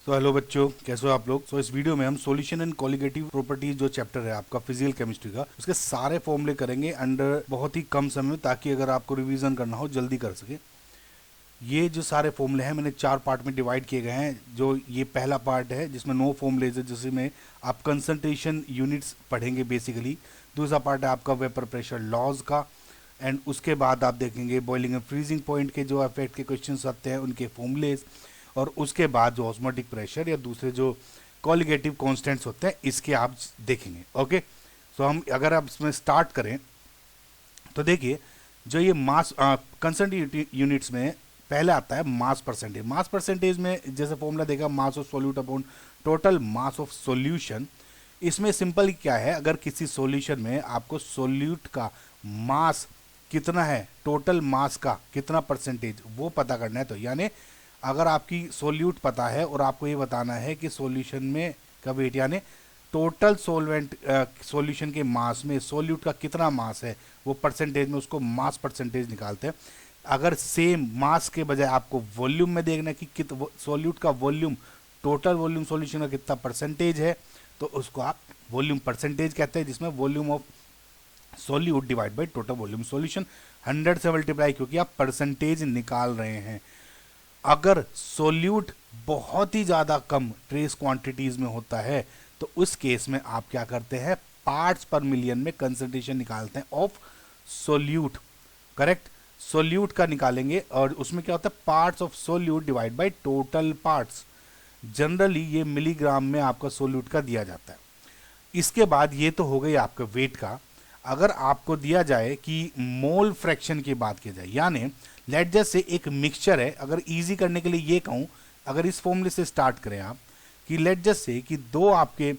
तो हेलो बच्चों, कैसे हो आप लोग। इस वीडियो में हम सॉल्यूशन एंड कॉलिगेटिव प्रॉपर्टीज जो चैप्टर है आपका फिजिकल केमिस्ट्री का, उसके सारे फॉर्मूले करेंगे अंडर बहुत ही कम समय में, ताकि अगर आपको रिवीजन करना हो जल्दी कर सके। ये जो सारे फॉर्मूले हैं मैंने 4 पार्ट में डिवाइड किए गए हैं। जो ये पहला पार्ट है जिसमें 9 फॉर्मूलेज है, जिसमें आप कंसंट्रेशन यूनिट्स पढ़ेंगे बेसिकली। दूसरा पार्ट है आपका वेपर प्रेशर लॉज का, एंड उसके बाद आप देखेंगे बॉइलिंग एंड फ्रीजिंग पॉइंट के जो इफेक्ट के क्वेश्चंस आते हैं उनके फॉर्मूलेज, और उसके बाद जो ऑस्मोटिक प्रेशर या दूसरे जो कॉलिगेटिव कॉन्स्टेंट्स होते हैं इसके आप देखेंगे। ओके, सो हम अगर आप इसमें स्टार्ट करें तो देखिए, जो ये मास कंसंट्रेट यूनिट्स में पहले आता है मास परसेंटेज। मास परसेंटेज में जैसे फॉर्मूला देखा, mass of solute upon total mass of solution. इसमें सिंपल क्या है, अगर किसी सॉल्यूशन में आपको सॉल्यूट का मास कितना है, टोटल मास का कितना परसेंटेज वो पता करना है। तो यानी अगर आपकी सॉल्यूट पता है और आपको ये बताना है कि सॉल्यूशन में का वेट, यानी टोटल सॉल्वेंट सॉल्यूशन के मास में सॉल्यूट का कितना मास है, वो परसेंटेज में उसको मास परसेंटेज निकालते हैं। अगर सेम मास के बजाय आपको वॉल्यूम में देखना है कि सॉल्यूट का वॉल्यूम, टोटल वॉल्यूम सॉल्यूशन का कितना परसेंटेज है, तो उसको आप वॉल्यूम परसेंटेज कहते हैं, जिसमें volume of solute divide by total volume solution 100 से मल्टीप्लाई, क्योंकि आप परसेंटेज निकाल रहे हैं। अगर सोल्यूट बहुत ही ज़्यादा कम ट्रेस क्वांटिटीज में होता है तो उस केस में आप क्या करते हैं, पार्ट्स पर मिलियन में कंसंट्रेशन निकालते हैं ऑफ सोल्यूट। करेक्ट, सोल्यूट का निकालेंगे और उसमें क्या होता है, parts of solute divide by total parts. Generally ये मिलीग्राम में आपका सोल्यूट का दिया जाता है। इसके बाद ये तो हो गई आपका वेट का। अगर आपको दिया जाए कि मोल फ्रैक्शन की बात की जाए, यानी लेट जस्ट से एक मिक्सचर है, अगर इजी करने के लिए ये कहूँ, अगर इस फॉर्मूले से स्टार्ट करें आप कि लेट जस्ट से कि दो आपके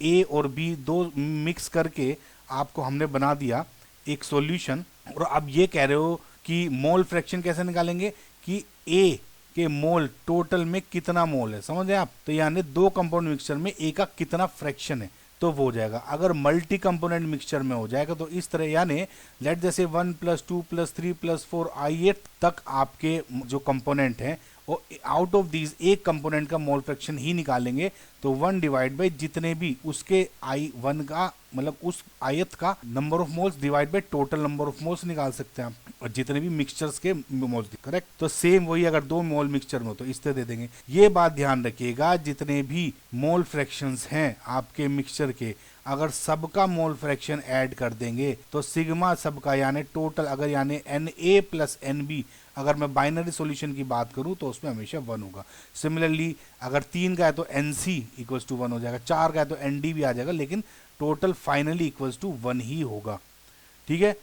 ए और बी दो मिक्स करके आपको हमने बना दिया एक सॉल्यूशन, और आप ये कह रहे हो कि मोल फ्रैक्शन कैसे निकालेंगे कि ए के मोल टोटल में कितना मोल है, समझ रहे आप। तो यानी दो कंपाउंड मिक्सचर में ए का कितना फ्रैक्शन है, तो वो हो जाएगा। अगर मल्टी कंपोनेंट मिक्सचर में हो जाएगा तो इस तरह, यानी लेट जैसे 1 + 2 + 3 + 4 i8 तक आपके जो कंपोनेंट हैं वो आउट ऑफ दीज एक कंपोनेंट का मोल फ्रैक्शन ही निकालेंगे। तो 1 डिवाइड बाई जितने भी उसके i1 का, मतलब उस आयत का number of moles divide by total number of moles निकाल सकते हैं आप, और जितने भी मिक्सचर्स के मोल्स। करेक्ट, तो सेम वही अगर 2 मोल मिक्सचर में हो तो इस तरह दे देंगे। ये बात ध्यान रखिएगा, जितने भी मोल फ्रैक्शंस हैं आपके मिक्सचर के, अगर सबका मोल फ्रैक्शन ऐड कर देंगे तो सिग्मा सबका, यानी टोटल, अगर यानी Na + Nb, अगर मैं बाइनरी सॉल्यूशन की बात करूं तो उसमें हमेशा 1 होगा। सिमिलरली अगर 3 का है तो Nc = 1 हो जाएगा, 4 का है तो Nd भी आ जाएगा, लेकिन टोटल फाइनली = 1 ही होगा। ठीक है,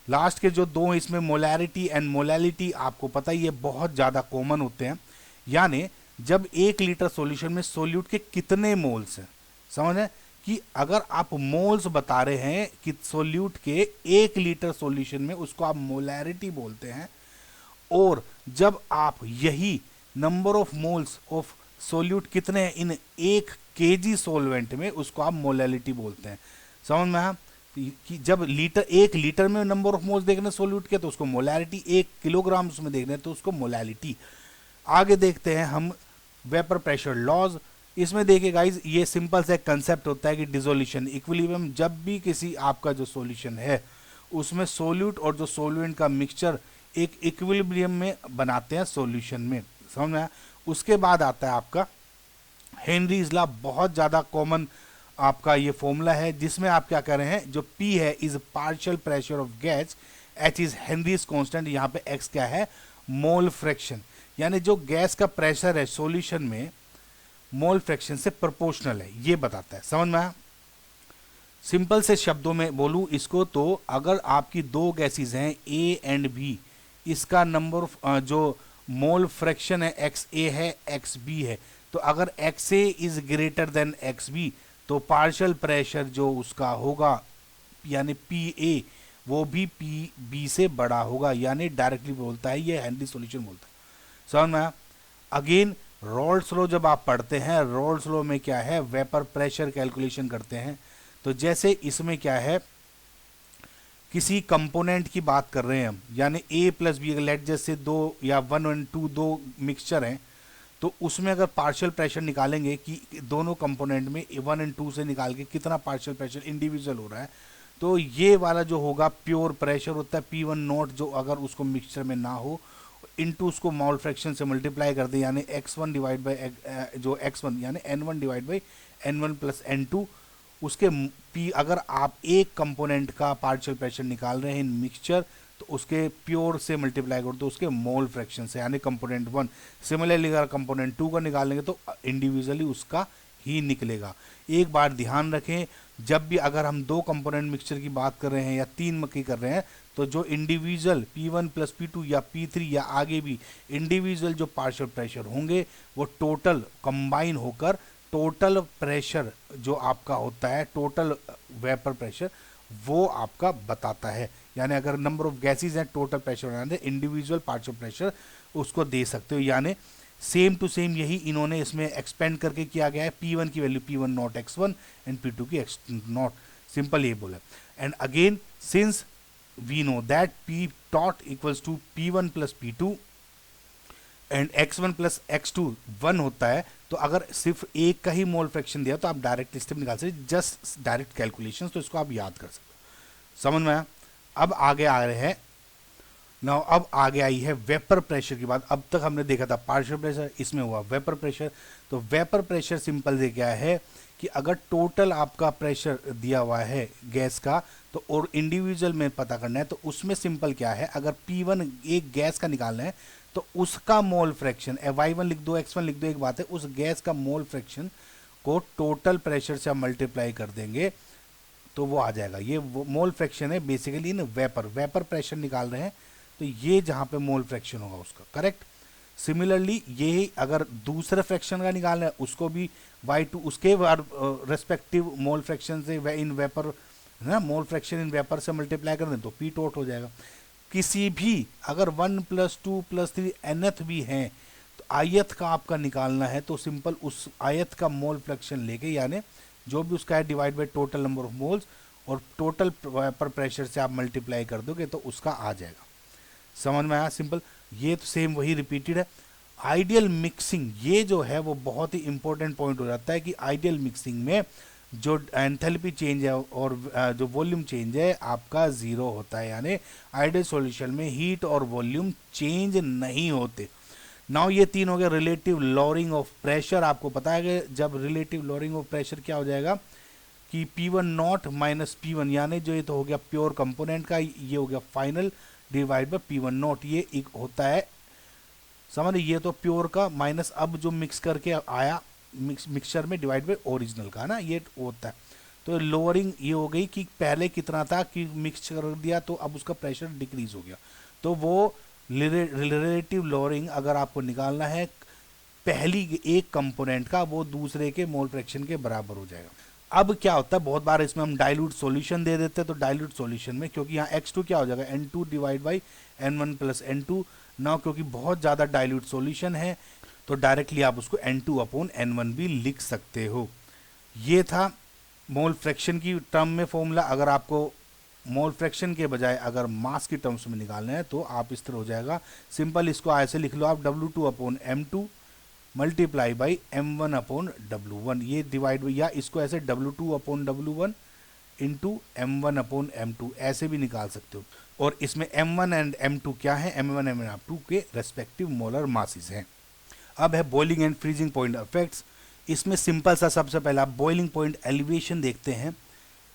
लास्ट के जो दो इसमें मोलैरिटी एंड मोलैलिटी आपको पता ही है बहुत ज़्यादा कॉमन होते हैं। यानी जब 1 लीटर सॉल्यूशन में सोल्यूट के कितने मोल्स हैं, समझ है कि अगर आप मोल्स बता रहे हैं कि सोल्यूट के 1 लीटर सॉल्यूशन में, उसको आप मोलैरिटी बोलते हैं। और जब आप यही number of moles of solute कितने हैं इन 1 kg सोलवेंट में, उसको आप मोलैलिटी बोलते हैं। समझ में आया कि जब 1 लीटर में नंबर ऑफ मोल्स देखने सोल्यूट के तो उसको मोलैरिटी, 1 किलोग्राम उसमें देखने तो उसको मोलैलिटी। आगे देखते हैं हम वेपर प्रेशर लॉज। इसमें देखिए गाइज, ये सिंपल सा कंसेप्ट होता है कि डिसोल्यूशन इक्विलिब्रियम, जब भी किसी आपका जो सॉल्यूशन है उसमें सोल्यूट और जो सोल्वेंट का मिक्सचर एक इक्विलिब्रियम में बनाते हैं सॉल्यूशन में, समझ में आया। उसके बाद आता है आपका हेनरीज लॉ, बहुत ज़्यादा कॉमन आपका ये फॉर्मूला है, जिसमें आप क्या कर रहे हैं, जो P है is partial pressure of gas, H is Henrys constant, यहाँ पे X क्या है, मोल फ्रैक्शन, यानी जो गैस का प्रेशर है सॉल्यूशन में मोल फ्रैक्शन से प्रोपोर्शनल है, ये बताता है। समझ में आया। सिंपल से शब्दों में बोलूं इसको तो, अगर आपकी दो गैसेस हैं A एंड B, इसका नंबर जो मोल फ्रैक्शन है XA है XB है, तो अगर XA is greater than XB तो पार्शियल प्रेशर जो उसका होगा यानी PA वो भी PB से बड़ा होगा, यानी डायरेक्टली बोलता है, ये हेनरी सॉल्यूशन बोलता है। समझ में। अगेन रॉल्स लॉ जब आप पढ़ते हैं, रॉल्स लॉ में क्या है, वेपर प्रेशर कैलकुलेशन करते हैं। तो जैसे इसमें क्या है, किसी कंपोनेंट की बात कर रहे हैं हम, यानी A + B, लेट जैसे 2 या 1 और 2 दो मिक्सचर हैं, तो उसमें अगर पार्शियल प्रेशर निकालेंगे कि दोनों कंपोनेंट में 1 और 2 से निकाल के कितना पार्शियल प्रेशर इंडिविजुअल हो रहा है, तो ये वाला जो होगा प्योर प्रेशर होता है P1 नॉट, जो अगर उसको मिक्सचर में ना हो इनटू उसको मोल फ्रैक्शन से मल्टीप्लाई कर दें, यानी x1 डिवाइड बाई जो x1 यानी n1 divide by n1 plus n2, उसके p अगर आप एक कंपोनेंट का पार्शियल प्रेशर निकाल रहे हैं इन मिक्सचर, तो उसके प्योर से मल्टीप्लाई कर दो उसके मोल फ्रैक्शन से, यानी कंपोनेंट 1। सिमिलरली अगर कंपोनेंट 2 का निकालेंगे तो इंडिविजुअली उसका ही निकलेगा। एक बार ध्यान रखें, जब भी अगर हम दो कंपोनेंट मिक्सचर की बात कर रहे हैं या तीन मक्की कर रहे हैं, तो जो इंडिविजुअल P1 प्लस P2 या P3 या आगे भी इंडिविजुअल जो पार्शियल प्रेशर होंगे वो टोटल कंबाइन होकर टोटल प्रेशर जो आपका होता है, टोटल वेपर प्रेशर, वो आपका बताता है। यानी अगर नंबर ऑफ गैसेज हैं टोटल प्रेशर बनाने, इंडिविजुअल पार्शियल प्रेशर उसको दे सकते हो। यानी सेम टू सेम यही इन्होंने इसमें एक्सपेंड करके किया गया है। P1 की value P1 not x1 and P2 की x नॉट, सिंपल ये बोला। And again since we know that P dot equals to P1 plus P2 and x1 plus x2 1 होता है, तो अगर सिर्फ एक का ही मोल फ्रैक्शन दिया तो आप डायरेक्ट स्टेप निकाल सकते, जस्ट डायरेक्ट कैलकुलेशन, तो इसको आप याद कर सकते हो। समझ में आया? अब आगे आ रहे हैं नाउ, अब आगे आई है वेपर प्रेशर की बात। अब तक हमने देखा था पार्शियल प्रेशर, इसमें हुआ वेपर प्रेशर। तो वेपर प्रेशर सिंपल से क्या है कि अगर टोटल आपका प्रेशर दिया हुआ है गैस का, तो और इंडिविजुअल में पता करना है, तो उसमें सिंपल क्या है, अगर P1 एक गैस का निकालना है तो उसका मोल फ्रैक्शन y1 लिख दो x1 लिख दो, एक बात है, उस गैस का मोल फ्रैक्शन को टोटल प्रेशर से आप मल्टीप्लाई कर देंगे तो वो आ जाएगा। ये मोल फ्रैक्शन है बेसिकली ना, वेपर प्रेशर निकाल रहे हैं, तो ये जहां पे मोल फ्रैक्शन होगा उसका, करेक्ट। सिमिलरली ये अगर दूसरे फ्रैक्शन का निकालना है उसको भी y2 उसके रेस्पेक्टिव मोल फ्रैक्शन से इन वेपर है ना, मोल फ्रैक्शन इन वेपर से मल्टीप्लाई कर दें तो P टोट हो जाएगा। किसी भी अगर 1 प्लस 2 प्लस 3 nth भी हैं, तो आयत का आपका निकालना है तो सिंपल उस आयत का मोल फ्रैक्शन लेके, यानी जो भी उसका है divide by total number of moles और टोटल वेपर प्रेशर से आप मल्टीप्लाई कर दोगे तो उसका आ जाएगा। समझ में आया? सिंपल। ये तो सेम वही रिपीटेड है। आइडियल मिक्सिंग ये जो है वो बहुत ही इंपॉर्टेंट पॉइंट हो जाता है कि आइडियल मिक्सिंग में जो एंथैल्पी चेंज है और जो वॉल्यूम चेंज है आपका जीरो होता है, यानी आइडियल सॉल्यूशन में हीट और वॉल्यूम चेंज नहीं होते। नाउ ये तीन हो गया रिलेटिव लोअरिंग ऑफ प्रेशर। आपको पता है कि जब रिलेटिव लोअरिंग ऑफ प्रेशर क्या हो जाएगा कि P1 नॉट माइनस P1, यानी जो ये तो हो गया प्योर कंपोनेंट का, ये हो गया final divide by P1 not, ये एक होता है, समझ, ये तो प्योर का माइनस अब जो मिक्स करके आया मिक्सचर में डिवाइड बाय ओरिजिनल का ना, ये होता है। तो लोअरिंग ये हो गई कि पहले कितना था कि मिक्स कर दिया तो अब उसका प्रेशर डिक्रीज हो गया, तो वो रिलेटिव लोअरिंग अगर आपको निकालना है पहली एक कंपोनेंट का, वो दूसरे के मोल फ्रैक्शन के बराबर हो जाएगा। अब क्या होता है, बहुत बार इसमें हम डाइल्यूट सॉल्यूशन दे देते हैं, तो डाइल्यूट सॉल्यूशन में क्योंकि यहाँ x2 क्या हो जाएगा n2 divide by n1 plus n2, ना क्योंकि बहुत ज़्यादा डाइल्यूट सॉल्यूशन है तो डायरेक्टली आप उसको n2 अपॉन n1 भी लिख सकते हो। ये था मोल फ्रैक्शन की टर्म में फॉर्मूला। अगर आपको मोल फ्रैक्शन के बजाय अगर मास की टर्म्स में निकालना है तो आप इस तरह हो जाएगा, सिंपल इसको ऐसे लिख लो आप W2 upon M2 multiply by M1 upon W1, ये डिवाइड या इसको ऐसे W2 upon W1 into M1 upon M2 ऐसे भी निकाल सकते हो। और इसमें M1 एंड M2 क्या है, M1 एंड M2 के रेस्पेक्टिव मोलर मासेस हैं। अब है boiling and freezing point effects. इसमें सिंपल सा सबसे पहला बॉइलिंग पॉइंट एलिवेशन देखते हैं,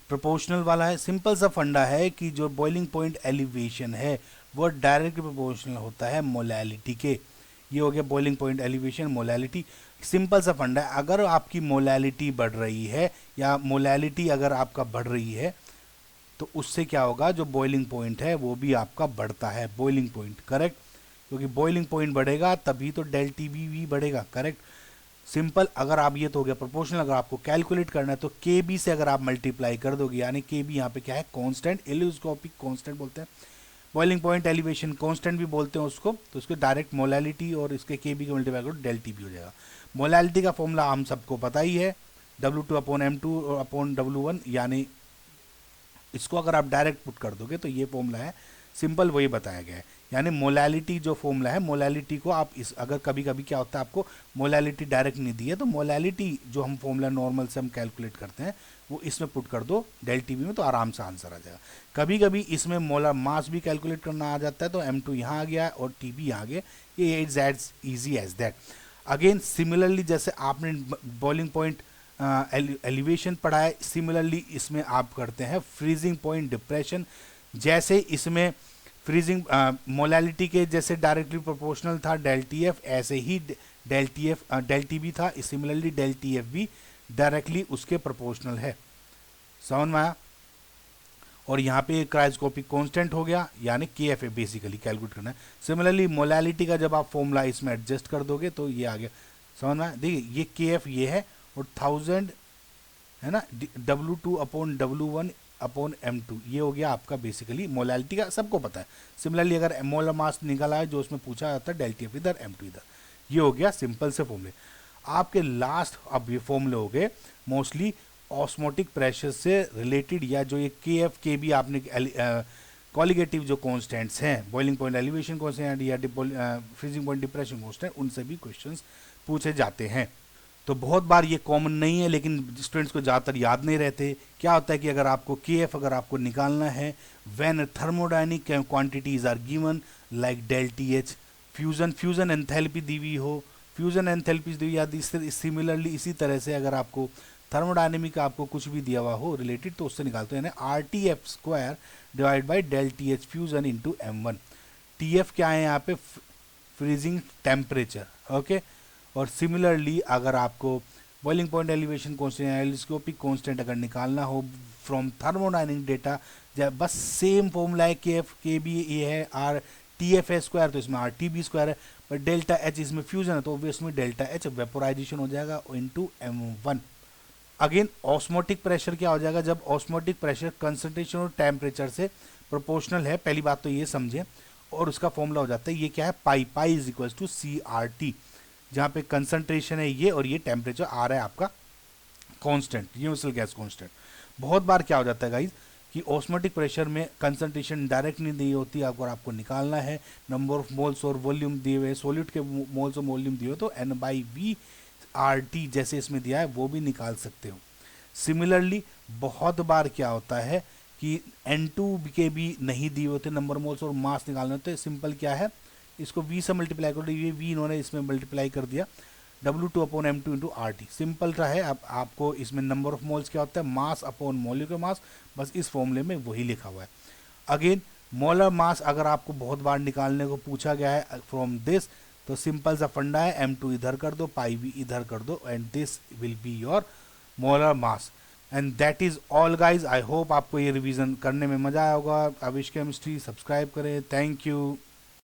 प्रोपोर्शनल वाला है। सिंपल सा फंडा है कि जो बॉइलिंग पॉइंट एलिवेशन है वो डायरेक्ट प्रोपोर्शनल होता है मोलैलिटी के। ये हो गया boiling point elevation molality. Simple सा फंडा है, अगर आपकी मोलैलिटी बढ़ रही है या मोलैलिटी अगर आपका बढ़ रही है तो उससे क्या होगा, जो बॉइलिंग पॉइंट है वो भी आपका बढ़ता है, बॉइलिंग पॉइंट, करेक्ट, क्योंकि बॉइलिंग पॉइंट बढ़ेगा तभी तो डेल टी भी बढ़ेगा, करेक्ट। सिंपल, अगर आप, ये तो हो गया प्रोपोर्शनल, अगर आपको कैलकुलेट करना है तो के बी से अगर आप मल्टीप्लाई कर दोगे, यानी के बी यहाँ पे क्या है कांस्टेंट, एलियोस्कोपिक कांस्टेंट बोलते हैं, बॉइलिंग पॉइंट एलिवेशन कांस्टेंट भी बोलते हैं उसको, तो उसको डायरेक्ट मोलैलिटी और इसके के बी को मल्टीप्लाई करो डेल टी बी हो जाएगा। मोलैलिटी का फॉर्मूला हम सबको पता ही है, W2 upon M2 upon W1, यानी इसको अगर आप डायरेक्ट पुट कर दोगे तो ये फॉर्मूला है, सिंपल वही बताया गया है। यानी मोलैलिटी जो फॉर्मूला है, मोलैलिटी को आप इस, अगर कभी कभी क्या होता है आपको मोलैलिटी डायरेक्ट नहीं दी है तो मोलैलिटी जो हम फॉर्मूला नॉर्मल से हम कैलकुलेट करते हैं वो इसमें पुट कर दो डेल टी बी में, तो आराम से आंसर आ जाएगा। कभी कभी इसमें मोलर मास भी कैलकुलेट करना आ जाता है, तो M2 यहाँ आ गया और टी बी यहाँ आ गया, ये it's as easy as that. Again similarly जैसे आपने बॉइलिंग पॉइंट एलिवेशन पढ़ा है, सिमिलरली इसमें आप करते हैं फ्रीजिंग पॉइंट डिप्रेशन। जैसे इसमें फ्रीजिंग मोलैलिटी के जैसे डायरेक्टली प्रोपोर्शनल था डेल टी एफ, ऐसे ही डेल टी बी था, सिमिलरली डेल टी एफ भी डायरेक्टली उसके प्रोपोर्शनल है। समझ में आया? और यहाँ पे क्रायोस्कोपिक कांस्टेंट हो गया, यानी के एफ ए बेसिकली कैलकुलेट करना है। सिमिलरली मोलैलिटी का जब आप फॉर्मूला इसमें एडजस्ट कर दोगे तो ये आ गया। समझ में आया? देखिए ये के एफ ये है और 1000 है ना, W2 upon W1 upon M2, ये हो गया आपका बेसिकली मोलैलिटी का, सबको पता है। सिमिलरली अगर मोलर मास निकाला है जो उसमें पूछा जाता है डेल टी एफ इधर M2 इधर, ये हो गया सिंपल से फॉर्मूले। आपके लास्ट अब ये फॉर्मूले हो गए मोस्टली ऑस्मोटिक प्रेशर से रिलेटेड, या जो ये के एफ के भी आपने कॉलिगेटिव जो कॉन्स्टेंट्स हैं, बॉइलिंग पॉइंट एलिवेशन कॉन्स्टेंट या फ्रीजिंग पॉइंट डिप्रेशन कॉन्स्टेंट, उनसे भी क्वेश्चंस पूछे जाते हैं। तो बहुत बार ये कॉमन नहीं है, लेकिन स्टूडेंट्स को ज़्यादातर याद नहीं रहते। क्या होता है कि अगर आपको के एफ अगर आपको निकालना है when thermodynamic quantities are given like del T H, fusion enthalpy दी हुई हो, फ्यूजन एंथैल्पी दी हुई, या सिमिलरली इसी तरह से अगर आपको थर्मोडायनेमिक आपको कुछ भी दिया हुआ हो रिलेटेड, तो उससे निकालते हैं R T F square divide by del T H fusion into M1। T F क्या है यहाँ पे? Freezing temperature, okay. और सिमिलरली अगर आपको boiling point elevation constant, ebullioscopic constant अगर निकालना हो फ्रॉम थर्मोडायनेमिक डेटा, बस सेम फॉर्मूला है, के एफ के बी ये है, R T F a square, तो इसमें आर टी बी स्क्वायर है, पर डेल्टा एच इसमें फ्यूजन है तो इसमें डेल्टा एच वेपोराइजेशन हो जाएगा into M1। Again osmotic pressure क्या हो जाएगा? जब ऑस्मोटिक प्रेशर कंसंट्रेशन और टेम्परेचर से प्रोपोर्शनल है, पहली बात तो ये समझे, और उसका फॉर्मूला हो जाता है ये क्या है? Pi is equal to CRT, जहाँ पे कंसंट्रेशन है ये और ये टेम्परेचर आ रहा है आपका कांस्टेंट, यूनिवर्सल गैस कांस्टेंट। बहुत बार क्या हो जाता है गाइज कि ऑस्मोटिक प्रेशर में कंसंट्रेशन डायरेक्ट नहीं दी होती, अगर आपको निकालना है नंबर ऑफ मोल्स और वॉल्यूम दिए हुए, सॉलिड के मोल्स और वॉल्यूम दिए हुए, तो N/V/RT जैसे इसमें दिया है वो भी निकाल सकते हो। सिमिलरली बहुत बार क्या होता है कि N2 के भी नहीं दिए होते नंबर मोल्स और मास निकालना होते हैं। सिंपल क्या है, इसको V से मल्टीप्लाई कर दो, ये V इन्होंने इसमें मल्टीप्लाई कर दिया, W2 upon M2 into RT। Simple सा है। अब आपको इसमें नंबर ऑफ मोल्स क्या होता है? मास अपॉन मोलिकुलर मास, बस इस फॉर्मूले में वही लिखा हुआ है। अगेन मोलर मास अगर आपको बहुत बार निकालने को पूछा गया है फ्रॉम दिस, तो सिंपल सा फंडा है, M2 इधर कर दो, पाई भी इधर कर दो, and this will be your molar mass. And that is all guys. I hope आपको ये रिवीजन करने में मजा आया होगा। अविश केमिस्ट्री सब्सक्राइब करें। Thank you.